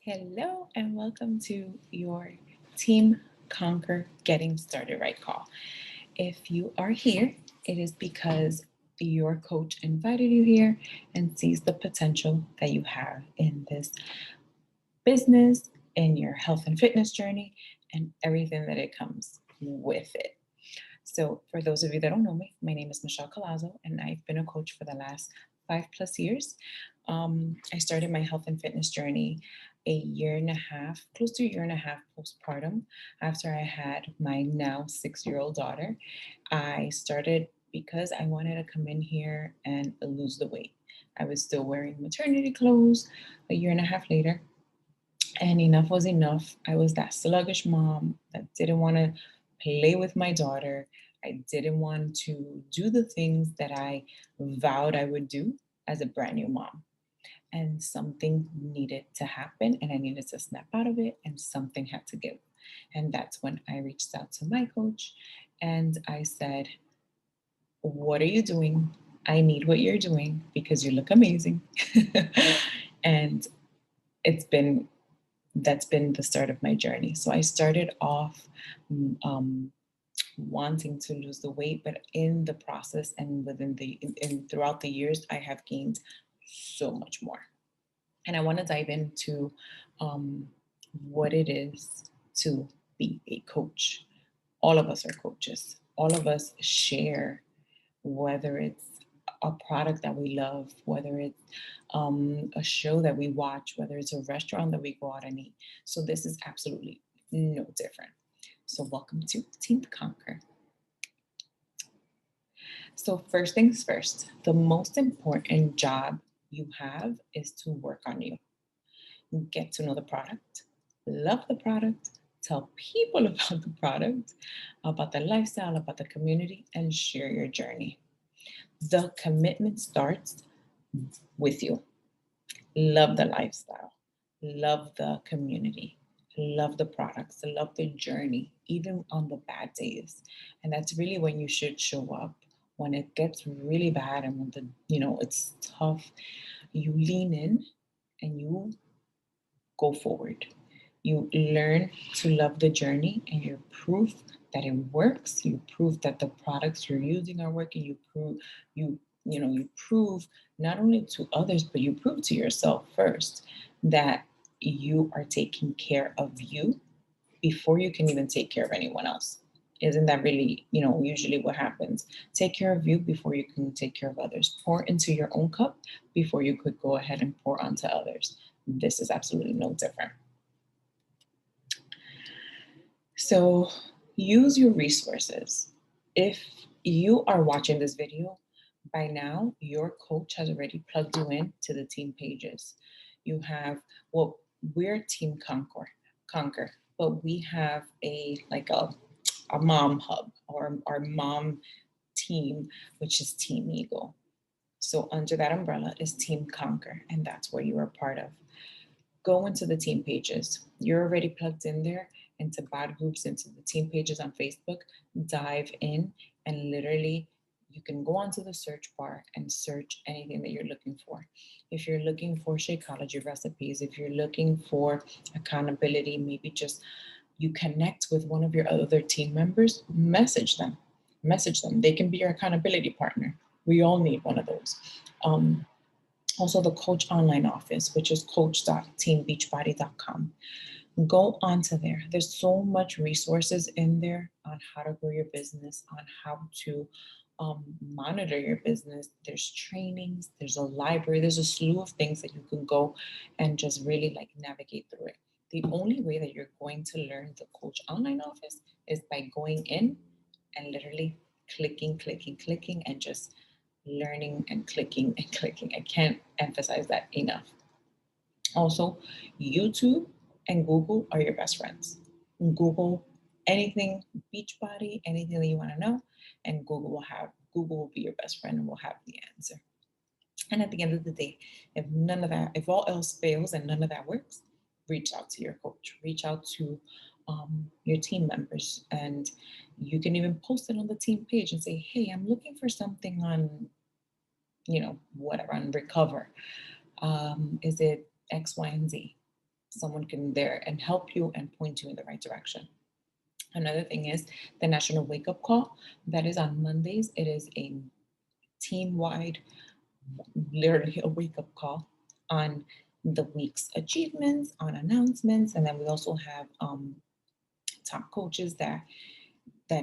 Hello and welcome to your Team Conquer Getting Started Right call. If you are here, it is because your coach invited you here and sees the potential that you have in this business, in your health and fitness journey, and everything that it comes with it. So, for those of you that don't know me, my name is Michelle Colazo, and I've been a coach for the last 5+ years. I started my health and fitness journey a year and a half, close to a year and a half postpartum, after I had my now 6-year-old daughter. I started because I wanted to come in here and lose the weight. I was still wearing maternity clothes a year and a half later, and enough was enough. I was that sluggish mom that didn't want to play with my daughter. I didn't want to do the things that I vowed I would do as a brand new mom. And something needed to happen, and I needed to snap out of it, and something had to give. And that's when I reached out to my coach and I said, "What are you doing? I need what you're doing because you look amazing." And it's been that's been the start of my journey. So I started off um, wanting to lose the weight, but in the process and throughout the years, I have gained so much more. And I want to dive into um, what it is to be a coach. All of us are coaches. All of us share, whether it's a product that we love, whether it's a show that we watch, whether it's a restaurant that we go out and eat. So this is absolutely no different. So welcome to Team Conquer. So first things first, the most important job you have is to work on you. Get to know the product, love the product, tell people about the product, about the lifestyle, about the community, and share your journey. The commitment starts with you. Love the lifestyle, love the community, love the products, love the journey, even on the bad days. And that's really when you should show up. When it gets really bad and when it's tough, you lean in and you go forward. You learn to love the journey and you prove that it works. You prove that the products you're using are working. You prove not only to others, but you prove to yourself first that you are taking care of you before you can even take care of anyone else. Isn't that really, usually what happens? Take care of you before you can take care of others. Pour into your own cup before you could go ahead and pour onto others. This is absolutely no different. So use your resources. If you are watching this video, by now your coach has already plugged you in to the team pages. You have, well, we're Team Conquer, but we have a mom hub or our mom team, which is Team Eagle. So under that umbrella is Team Conquer, and that's where you are part of. Go into the team pages. You're already plugged in there into bad groups, into the team pages on Facebook. Dive in and literally you can go onto the search bar and search anything that you're looking for. If you're looking for Shakeology recipes, if you're looking for accountability, maybe just you connect with one of your other team members, message them. Message them. They can be your accountability partner. We all need one of those. Also, the Coach Online Office, which is coach.teambeachbody.com. Go onto there. There's so much resources in there on how to grow your business, on how to monitor your business. There's trainings, there's a library, there's a slew of things that you can go and just really like navigate through it. The only way that you're going to learn the Coach Online Office is by going in and literally clicking, and just learning and clicking and clicking. I can't emphasize that enough. Also, YouTube and Google are your best friends. Google anything Beachbody, anything that you want to know, and Google will be your best friend and will have the answer. And at the end of the day, if all else fails and none of that works, reach out to your coach, reach out to your team members, and you can even post it on the team page and say, "Hey, I'm looking for something on, whatever on Recover. Is it X, Y, and Z?" someone can there and help you and point you in the right direction. Another thing is the National Wake Up Call. That is on Mondays. It is a team wide, literally a wake up call on the week's achievements, on announcements, and then we also have top coaches that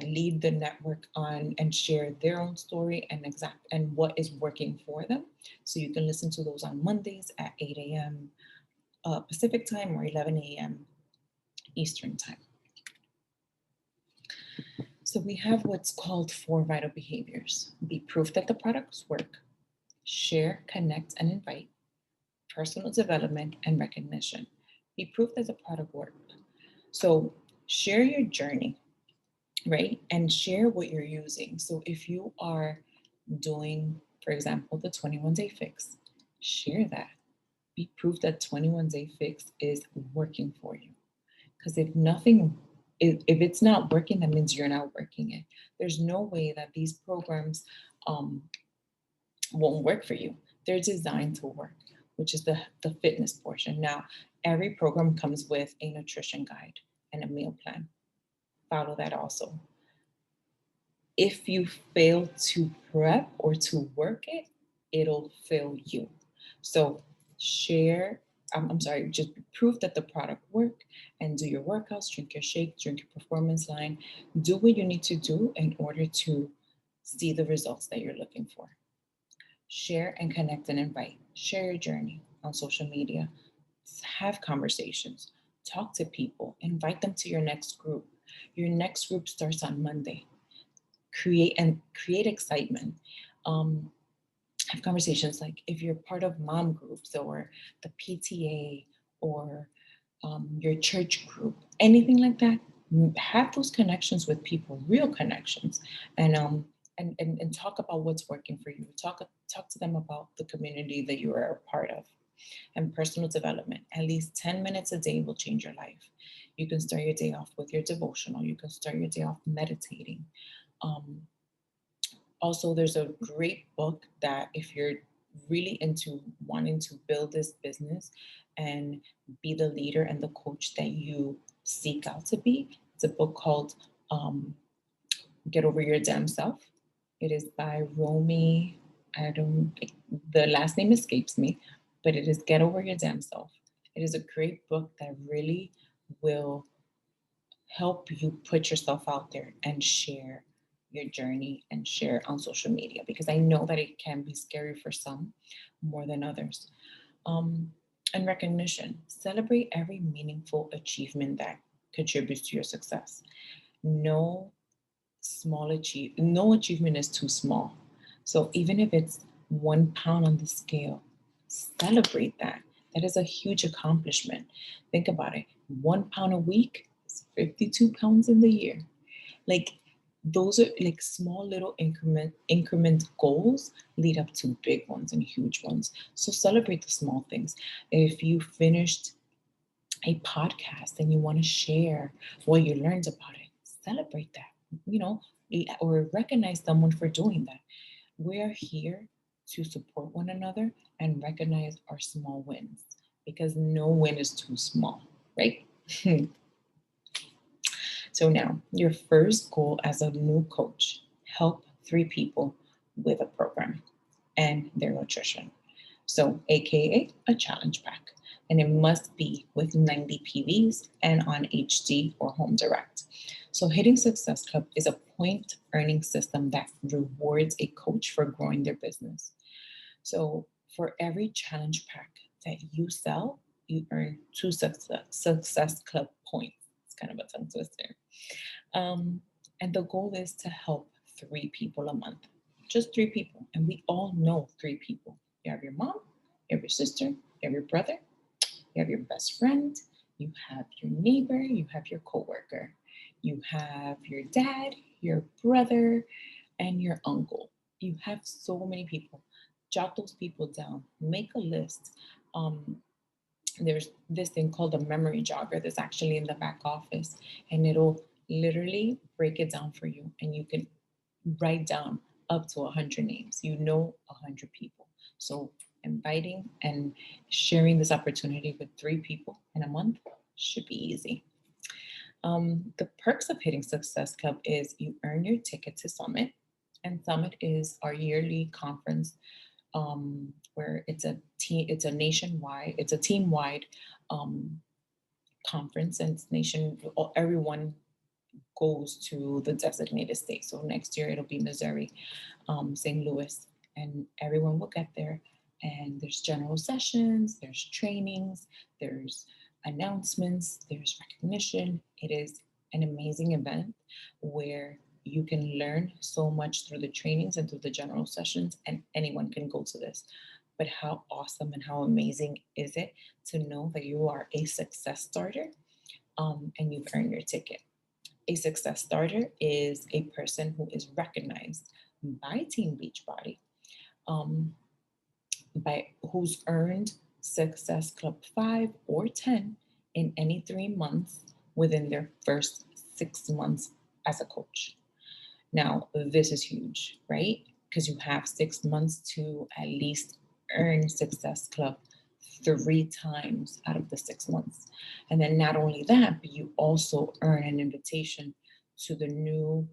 lead the network on and share their own story and what is working for them. So you can listen to those on Mondays at 8 a.m. Pacific time or 11 a.m. Eastern time. So we have what's called 4 vital behaviors: be proof that the products work, share, connect, and invite, personal development, and recognition. Be proof that the product worked. So share your journey, right? And share what you're using. So if you are doing, for example, the 21-day fix, share that. Be proof that 21-day fix is working for you. Because if it's not working, that means you're not working it. There's no way that these programs um, won't work for you. They're designed to work, which is the fitness portion. Now, every program comes with a nutrition guide and a meal plan. Follow that also. If you fail to prep or to work it, it'll fail you. So share, I'm sorry, just prove that the product work and do your workouts, drink your shake, drink your performance line, do what you need to do in order to see the results that you're looking for. Share and connect and invite. Share your journey on social media. Have conversations. Talk to people. Invite them to your next group. Your next group starts on Monday. Create excitement. Um, have conversations like if you're part of mom groups or the PTA or your church group, anything like that. Have those connections with people, real connections, and and talk about what's working for you. Talk to them about the community that you are a part of, and personal development. At least 10 minutes a day will change your life. You can start your day off with your devotional. You can start your day off meditating. Um, Also, there's a great book that if you're really into wanting to build this business and be the leader and the coach that you seek out to be, it's a book called Get Over Your Damn Self. It is by Romy. I don't, the last name escapes me, but it is Get Over Your Damn Self. It is a great book that really will help you put yourself out there and share your journey and share on social media, because I know that it can be scary for some more than others. Um, and recognition: celebrate every meaningful achievement that contributes to your success. No no achievement is too small. So even if it's 1 pound on the scale, celebrate that. That is a huge accomplishment. Think about it. 1 pound a week is 52 pounds in the year. Like, those are like small little increment goals lead up to big ones and huge ones. So celebrate the small things. If you finished a podcast and you want to share what you learned about it, celebrate that, or recognize someone for doing that. We're here to support one another and recognize our small wins, because no win is too small, right? So now, your first goal as a new coach: help 3 people with a program and their nutrition. So, AKA a challenge pack. And it must be with 90 PVs and on HD or Home Direct. So, Hitting Success Club is a point earning system that rewards a coach for growing their business. So, for every challenge pack that you sell, you earn 2 Success Club points. It's kind of a tongue twister. Um, and the goal is to help 3 people a month, just 3 people. And we all know 3 people. You have your mom, you have your sister, you have your brother, you have your best friend, you have your neighbor, you have your coworker, you have your dad, your brother, and your uncle. You have so many people. Jot those people down. Make a list. There's this thing called a memory jogger that's actually in the back office, and it'll literally break it down for you, and you can write down up to 100 names. 100 people. So Inviting and sharing this opportunity with 3 people in a month should be easy. The perks of hitting Success Club is you earn your ticket to Summit, and Summit is our yearly conference where it's a nationwide, it's a team-wide um, conference, and it's everyone goes to the designated state. So next year it'll be Missouri, St. Louis, and everyone will get there. And there's general sessions, there's trainings, there's announcements, there's recognition. It is an amazing event where you can learn so much through the trainings and through the general sessions, and anyone can go to this. But how awesome and how amazing is it to know that you are a success starter, and you've earned your ticket? A success starter is a person who is recognized by Team Beachbody, um, by who's earned Success Club 5 or 10 in any 3 months within their first 6 months as a coach. Now, this is huge, right? Because you have 6 months to at least earn Success Club 3 times out of the 6 months. And then not only that, but you also earn an invitation to a new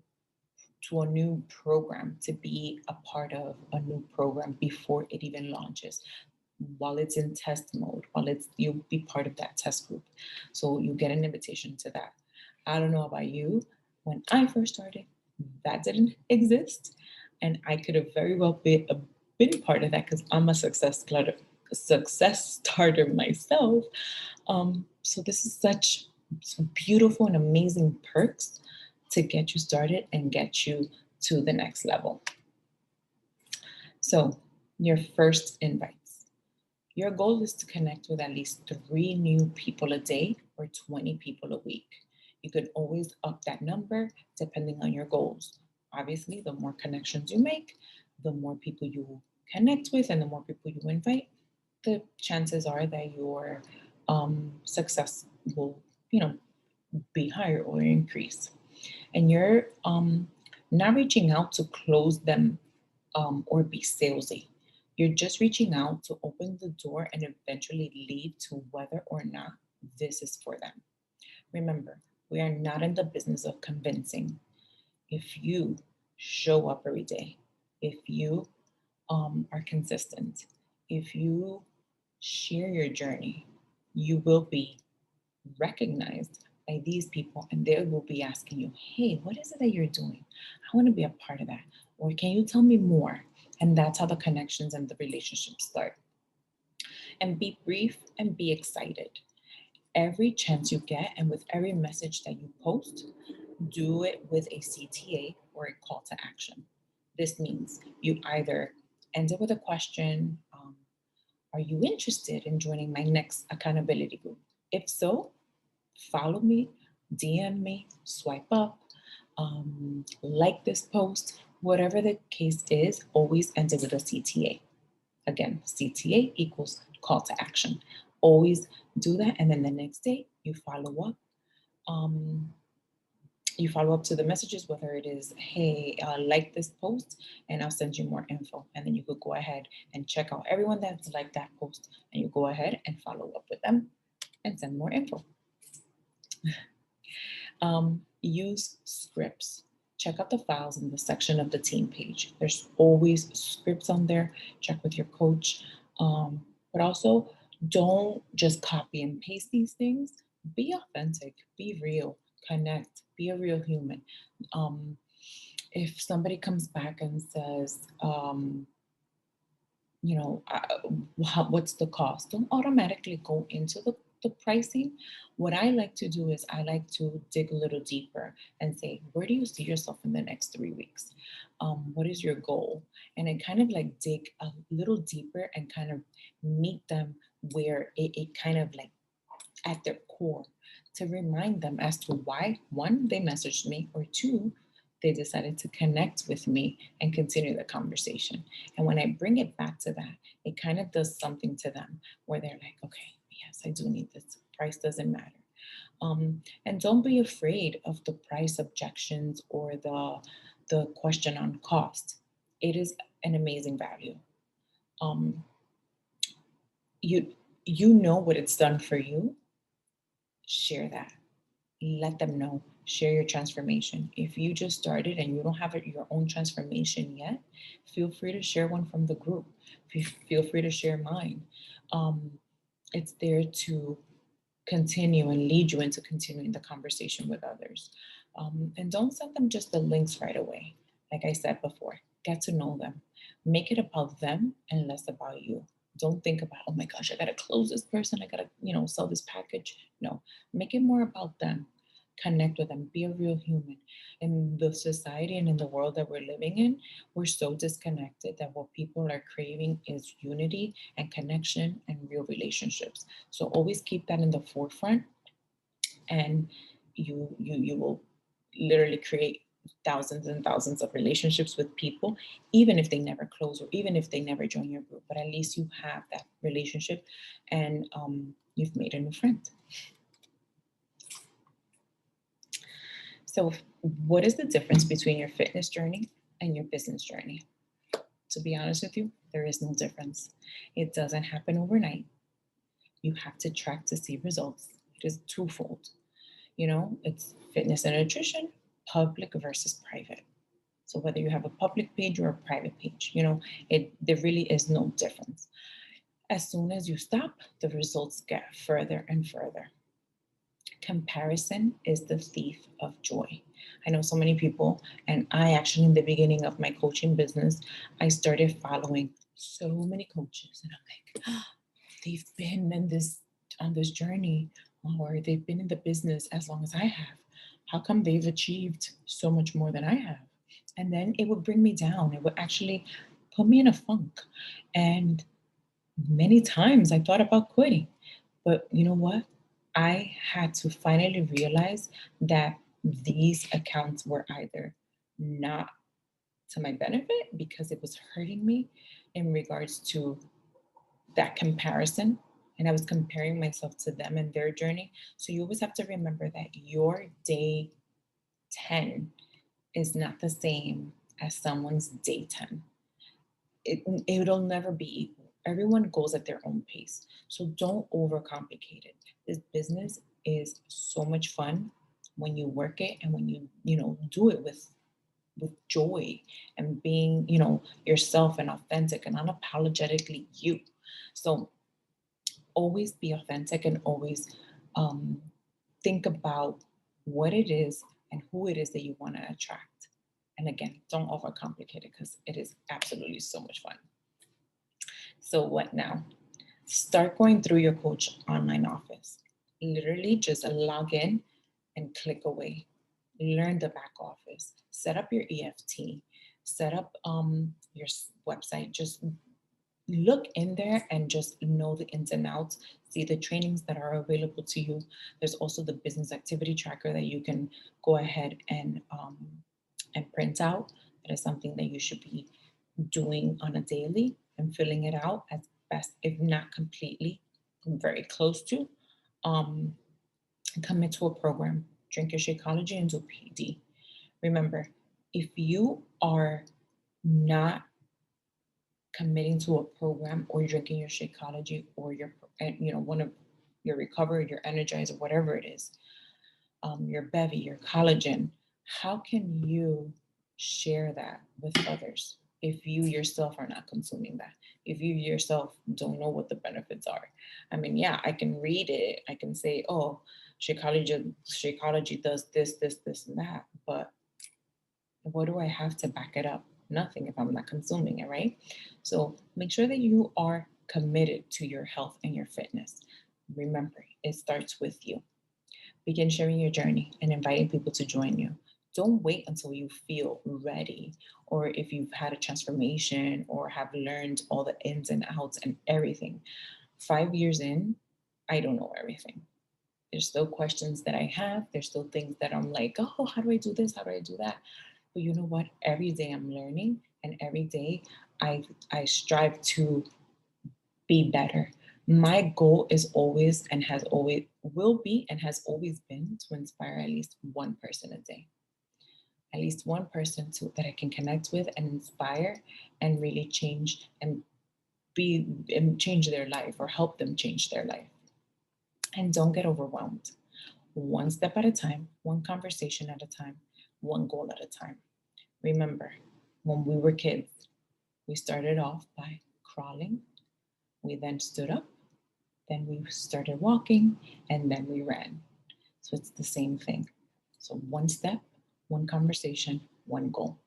program, to be a part of a new program before it even launches, while it's in test mode, you'll be part of that test group. So you get an invitation to that. I don't know about you. When I first started, that didn't exist. And I could have very well been part of that because I'm a success starter myself. So this is such some beautiful and amazing perks to get you started and get you to the next level. So your first invites. Your goal is to connect with at least 3 new people a day or 20 people a week. You could always up that number depending on your goals. Obviously, the more connections you make, the more people you connect with, and the more people you invite, the chances are that your success will, be higher or increase. And you're not reaching out to close them or be salesy. You're just reaching out to open the door and eventually lead to whether or not this is for them. Remember, we are not in the business of convincing. If you show up every day, if you are consistent, if you share your journey, you will be recognized by these people, and they will be asking you, hey, what is it that you're doing? I want to be a part of that. Or can you tell me more? And that's how the connections and the relationships start. And be brief and be excited. Every chance you get, and with every message that you post, do it with a CTA or a call to action. This means you either end it with a question, are you interested in joining my next accountability group? If so, follow me, DM me, swipe up, like this post, whatever the case is, always end it with a CTA. Again, CTA equals call to action. Always do that, and then the next day you follow up. You follow up to the messages, whether it is, hey, like this post, and I'll send you more info. And then you could go ahead and check out everyone that's liked that post, and you go ahead and follow up with them and send more info. Use scripts. Check out the files in the section of the team page. There's always scripts on there. Check with your coach. But also, don't just copy and paste these things. Be authentic, be real, connect, be a real human. If somebody comes back and says, what's the cost? Don't automatically go into the pricing. What I like to do is I like to dig a little deeper and say, where do you see yourself in the next 3 weeks? What is your goal? And I kind of like dig a little deeper and kind of meet them where it kind of like at their core, to remind them as to why, one, they messaged me, or two, they decided to connect with me and continue the conversation. And when I bring it back to that, it kind of does something to them where they're like, okay, yes, I do need this. Price doesn't matter. And don't be afraid of the price objections or the question on cost. It is an amazing value. you know what it's done for you. Share that. Let them know. Share your transformation. If you just started and you don't have your own transformation yet, feel free to share one from the group. Feel free to share mine. Um, it's there to continue and lead you into continuing the conversation with others. And don't send them just the links right away. Like I said before, get to know them. Make it about them and less about you. Don't think about, oh my gosh, I gotta close this person. I gotta, sell this package. No, make it more about them. Connect with them. Be a real human. In the society and in the world that we're living in, we're so disconnected that what people are craving is unity and connection and real relationships. So always keep that in the forefront, and you will literally create thousands and thousands of relationships with people, even if they never close or even if they never join your group. But at least you have that relationship, and you've made a new friend. So, what is the difference between your fitness journey and your business journey? To be honest with you, there is no difference. It doesn't happen overnight. You have to track to see results. It is twofold. It's fitness and nutrition, public versus private. So whether you have a public page or a private page, there really is no difference. As soon as you stop, the results get further and further. Comparison is the thief of joy. I know so many people, and I actually, in the beginning of my coaching business, I started following so many coaches, and I'm like, they've been in this on this journey, or they've been in the business as long as I have. How come they've achieved so much more than I have? And then it would bring me down. It would actually put me in a funk. And many times I thought about quitting. But you know what? I had to finally realize that these accounts were either not to my benefit because it was hurting me in regards to that comparison, and I was comparing myself to them and their journey. So you always have to remember that your day 10 is not the same as someone's day 10. It'll never be equal. Everyone goes at their own pace. So don't overcomplicate it. This business is so much fun when you work it and when you do it with joy and being, yourself and authentic and unapologetically you. So always be authentic and always um, think about what it is and who it is that you want to attract. And again, don't overcomplicate it because it is absolutely so much fun. So, what now? Start going through your coach online office. Literally just log in and click away. Learn the back office. Set up your EFT. Set up your website. Just look in there and just know the ins and outs. See the trainings that are available to you. There's also the business activity tracker that you can go ahead and print out. That is something that you should be doing on a daily and filling it out as best, if not completely, very close to. Um, Commit to a program. Drink your Shakeology and do PD. Remember, if you are not committing to a program or you're drinking your Shakeology or your one of your recovery, your energizer, whatever it is, your bevy, your collagen, how can you share that with others if you yourself are not consuming that? If you yourself don't know what the benefits are? I mean, yeah, I can read it, I can say, oh, Shakeology does this and that, but what do I have to back it up? Nothing if I'm not consuming it, right? So make sure that you are committed to your health and your fitness. Remember, it starts with you. Begin sharing your journey and inviting people to join you. Don't wait until you feel ready or if you've had a transformation or have learned all the ins and outs and everything. 5 years in, I don't know everything. There's still questions that I have. There's still things that I'm like, oh, how do I do this? How do I do that? But you know what? Every day I'm learning, and every day I strive to be better. My goal is always and has always will be and has always been to inspire at least one person a day. At least one person that I can connect with and inspire and really change and be and change their life or help them change their life. And don't get overwhelmed. One step at a time, one conversation at a time, one goal at a time. Remember, when we were kids, we started off by crawling, we then stood up, then we started walking, and then we ran. So it's the same thing. So one step, one conversation, one goal.